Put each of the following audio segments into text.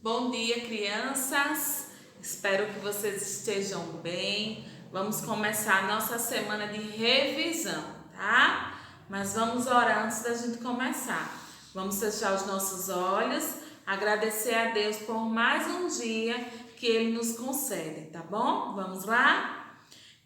Bom dia, crianças! Espero que vocês estejam bem. Vamos começar a nossa semana de revisão, tá? Mas vamos orar antes da gente começar. Vamos fechar os nossos olhos, agradecer a Deus por mais um dia que Ele nos concede, tá bom? Vamos lá?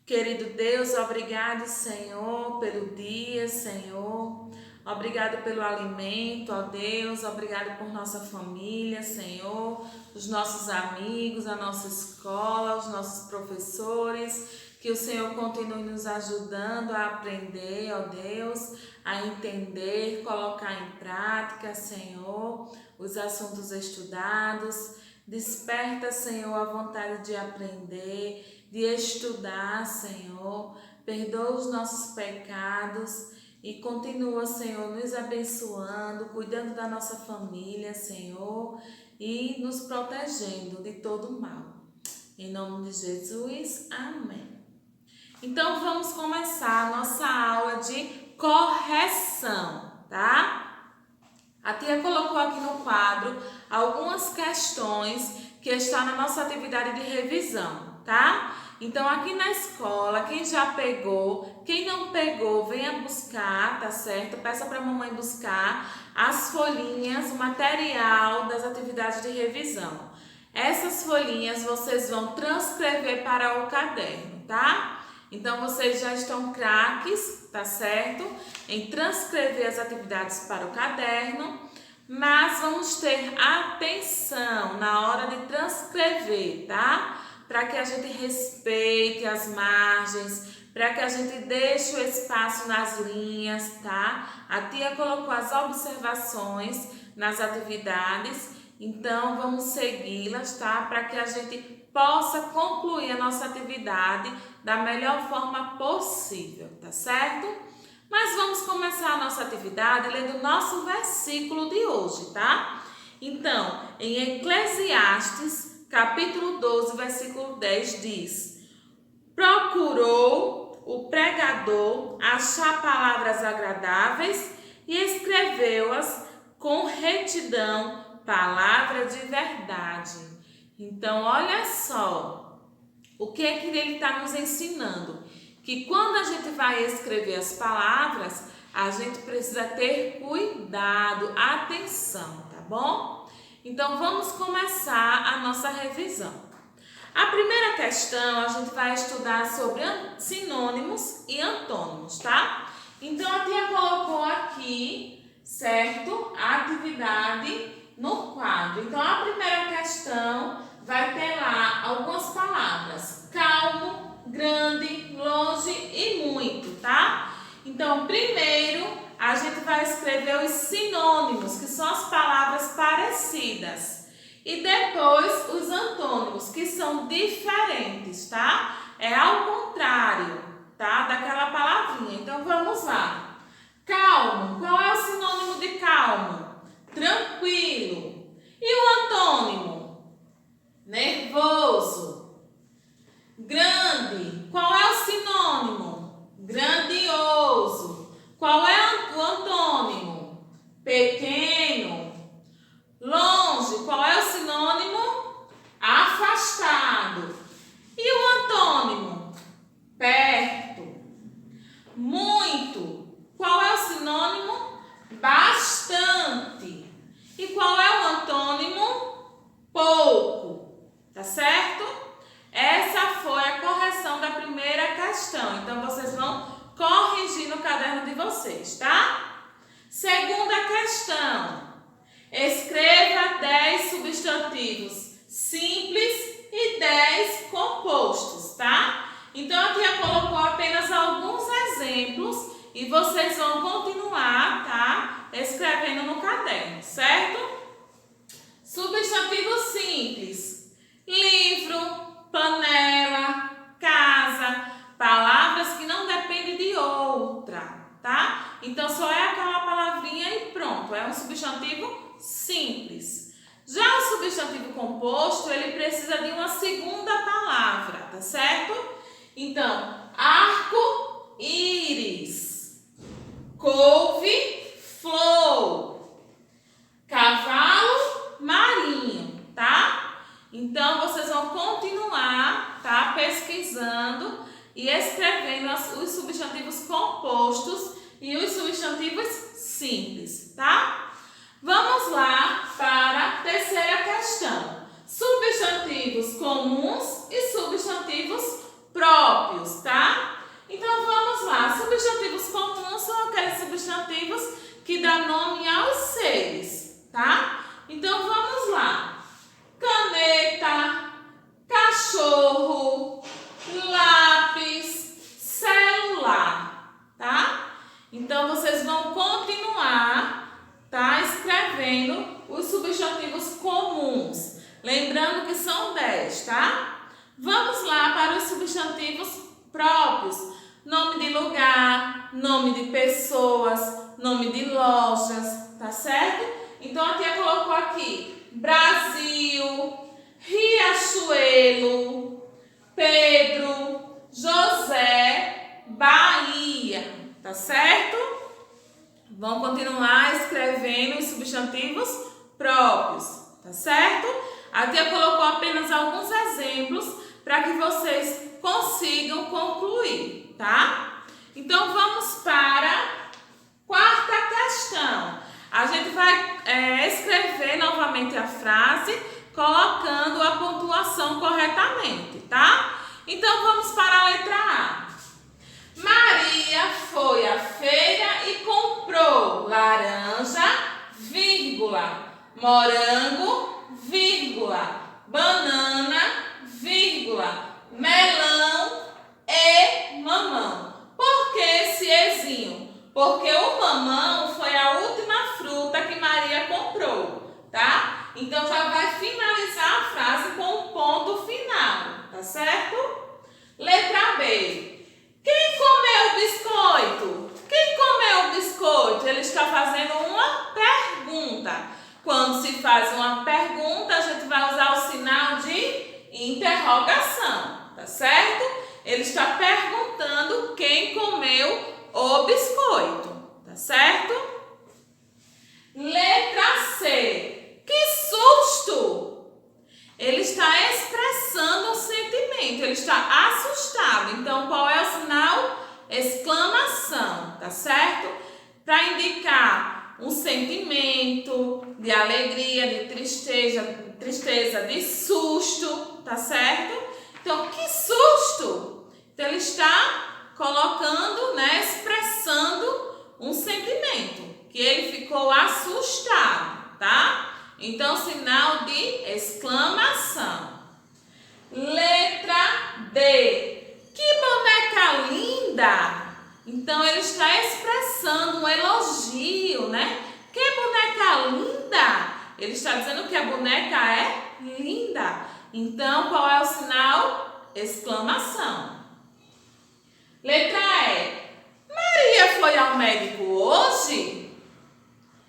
Querido Deus, obrigado, Senhor, pelo dia, Senhor. Obrigado pelo alimento, ó Deus. Obrigado por nossa família, Senhor. Os nossos amigos, a nossa escola, os nossos professores. Que o Senhor continue nos ajudando a aprender, ó Deus, a entender, colocar em prática, Senhor, os assuntos estudados. Desperta, Senhor, a vontade de aprender, de estudar, Senhor. Perdoa os nossos pecados e continua, Senhor, nos abençoando, cuidando da nossa família, Senhor, e nos protegendo de todo mal. Em nome de Jesus, amém. Então, vamos começar a nossa aula de correção, tá? A tia colocou aqui no quadro algumas questões que estão na nossa atividade de revisão, tá? Então, aqui na escola, quem já pegou, quem não pegou, venha buscar, tá certo? Peça para a mamãe buscar as folhinhas, o material das atividades de revisão. Essas folhinhas vocês vão transcrever para o caderno, tá? Então, vocês já estão craques, tá certo? Em transcrever as atividades para o caderno, mas vamos ter atenção na hora de transcrever, tá? Para que a gente respeite as margens, para que a gente deixe o espaço nas linhas, tá? A tia colocou as observações nas atividades, então vamos segui-las, tá? Para que a gente possa concluir a nossa atividade da melhor forma possível, tá certo? Mas vamos começar a nossa atividade lendo o nosso versículo de hoje, tá? Então, em Eclesiastes, capítulo 12, versículo 10 diz: procurou o pregador achar palavras agradáveis e escreveu-as com retidão, palavra de verdade. Então, olha só, o que é que ele está nos ensinando? Que quando a gente vai escrever as palavras, a gente precisa ter cuidado, atenção, tá bom? Então, vamos começar a nossa revisão. A primeira questão, a gente vai estudar sobre sinônimos e antônimos, tá? Então, a tia colocou aqui, certo? A atividade no quadro. Então, a primeira questão vai ter lá algumas palavras: calmo, grande, longe e muito, tá? Então, primeiro, a gente vai escrever os sinônimos, que são as palavras parecidas. E depois, os antônimos, que são diferentes, tá? É ao contrário, tá? Daquela palavrinha. Então, vamos lá. Calmo. Qual é o sinônimo de calmo? Tranquilo. E o antônimo? Nervoso. Grande. Qual é o sinônimo? Grandioso. Qual é o antônimo? Pequeno. Longe. Qual é o sinônimo? Afastado. E o antônimo? Perto. Muito. Qual é o sinônimo? Bastante. E qual é o antônimo? Pouco. Tá certo? Essa foi a correção da primeira questão. Então, vocês vão corrigir no caderno de vocês, tá? Segunda questão. Escreva 10 substantivos simples e 10 compostos, tá? Então, a tia colocou apenas alguns exemplos e vocês vão continuar, tá? Escrevendo no caderno, certo? Substantivo simples: livro, panela, casa, palavras que não dependem de outra, tá? Então, só é aquela palavrinha e pronto, é um substantivo simples. Já o substantivo composto, ele precisa de uma segunda palavra, tá certo? Então, arco-íris, couve-flor, cavalo marinho, tá? simples, tá? Vamos lá para a terceira questão. Substantivos comuns e substantivos próprios, tá? Então vamos lá. Substantivos comuns são aqueles substantivos que dão nome aos seres, tá? Então vamos lá. Caneta, cachorro, lápis, celular, tá? Então vocês vão continuar, tá, escrevendo os substantivos comuns. Lembrando que são 10, tá? Vamos lá para os substantivos próprios. Nome de lugar, nome de pessoas, nome de lojas, tá certo? Então a tia colocou aqui Brasil, Riachuelo, Pedro, José, Bahia, tá certo? Vão continuar escrevendo os substantivos próprios, tá certo? A tia colocou apenas alguns exemplos para que vocês consigam concluir, tá? Então vamos para a quarta questão. A gente vai escrever novamente a frase, colocando a pontuação corretamente, tá? Então vamos para a letra A. Maria foi à feira e comprou laranja, vírgula, morango, vírgula, banana, vírgula, melão e mamão. Por que esse ezinho? Porque o mamão foi a última fruta que Maria comprou, tá? Então já vai finalizar a frase com um ponto final, tá certo? Letra B. Quem comeu o biscoito? Quem comeu o biscoito? Ele está fazendo uma pergunta. Quando se faz uma pergunta, a gente vai usar o sinal de interrogação, tá certo? Ele está perguntando quem comeu o biscoito, tá certo? Letra C. Que susto! Ele está expressando um sentimento, ele está assustado. Então, qual é o sinal? Exclamação, tá certo? Para indicar um sentimento de alegria, de tristeza, de susto, tá certo? Então, que susto! Então, ele está colocando, expressando um sentimento, que ele ficou assustado, tá? Então, sinal de exclamação. Letra D. Que boneca linda! Então, ele está expressando um elogio, né? Que boneca linda! Ele está dizendo que a boneca é linda. Então, qual é o sinal? Exclamação. Letra E. Maria foi ao médico hoje?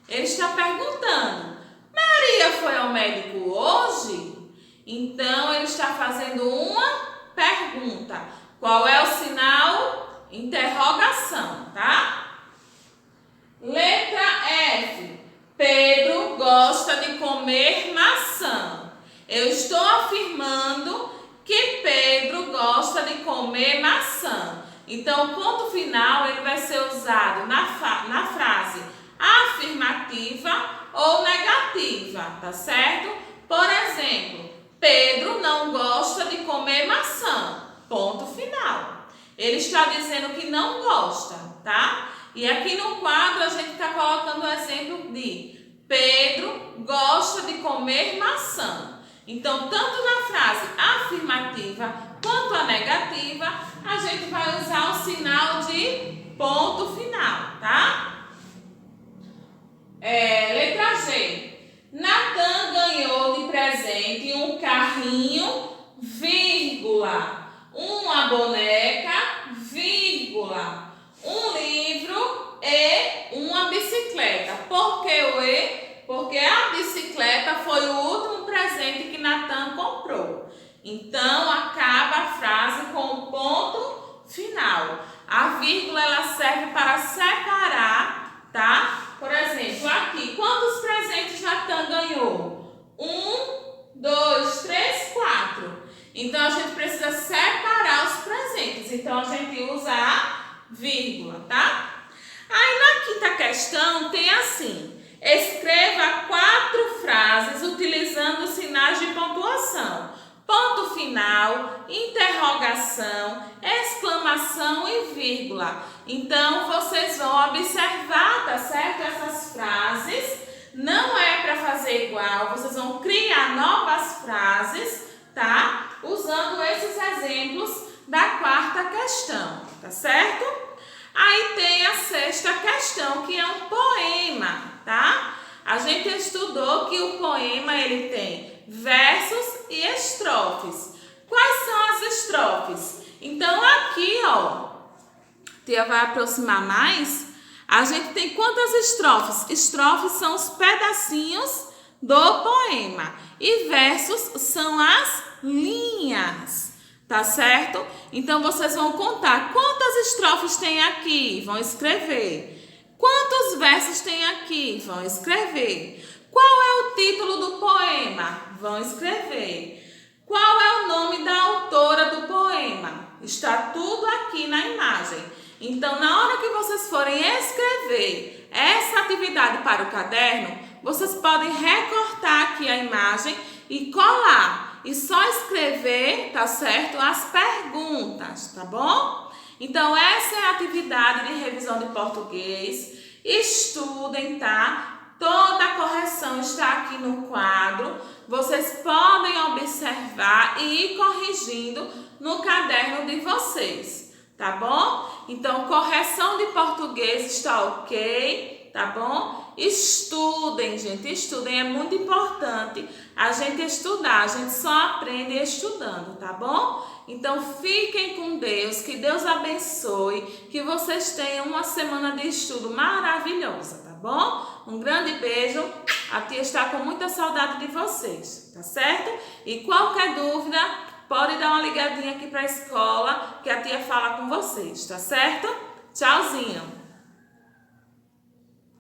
Ele está perguntando. Maria foi ao médico hoje? Então, ele está fazendo uma pergunta. Qual é o sinal? Interrogação, tá? Letra F. Pedro gosta de comer maçã. Eu estou afirmando que Pedro gosta de comer maçã. Então, o ponto final ele vai ser usado na frase afirmativa ou negativa, tá certo? Por exemplo, Pedro não gosta de comer maçã. Ponto final. Ele está dizendo que não gosta, tá? E aqui no quadro a gente está colocando o exemplo de Pedro gosta de comer maçã. Então, tanto na frase afirmativa quanto a negativa, a gente vai usar o sinal de ponto final, tá? Letra G. Natan ganhou de presente um carrinho, vírgula, uma boneca, vírgula, um livro e uma bicicleta. Por que o E? Porque a bicicleta foi o último presente que Natan comprou. Então, acaba a frase com um ponto final. A vírgula ela serve para separar, tá? Por exemplo, aqui, quantos presentes Natan ganhou? 1, 2, 3, 4. Então, a gente precisa separar os presentes. Então, a gente usa a vírgula, tá? Aí, na quinta questão, questão tem assim: escreva 4 frases utilizando sinais de pontuação. Ponto final, interrogação, exclamação e vírgula. Então, vocês vão observar, tá certo? Essas frases. Não é para fazer igual, vocês vão criar novas frases, tá? Usando esses exemplos da 4ª questão, tá certo? Aí tem a 6ª questão, que é um poema, tá? A gente estudou que o poema, ele tem versos e estrofes. Quais são as estrofes? Então, aqui, ó, a tia vai aproximar mais. A gente tem quantas estrofes? Estrofes são os pedacinhos do poema. E versos são as linhas, tá certo? Então, vocês vão contar quantas estrofes tem aqui, vão escrever. Quantos versos tem aqui, vão escrever. Qual é o título do poema? Vão escrever. Qual é o nome da autora do poema? Está tudo aqui na imagem. Então, na hora que vocês forem escrever essa atividade para o caderno, vocês podem recortar aqui a imagem e colar. E só escrever, tá certo? As perguntas, tá bom? Então, essa é a atividade de revisão de português. Estudem, tá? Toda a correção está aqui no quadro. Vocês podem observar e ir corrigindo no caderno de vocês. Tá bom? Então, correção de português está ok, tá bom? Estudem, gente, estudem, é muito importante a gente estudar, a gente só aprende estudando, tá bom? Então, fiquem com Deus, que Deus abençoe, que vocês tenham uma semana de estudo maravilhosa, tá bom? Um grande beijo, a tia está com muita saudade de vocês, tá certo? E qualquer dúvida, pode dar uma ligadinha aqui para a escola que a tia fala com vocês, tá certo? Tchauzinho!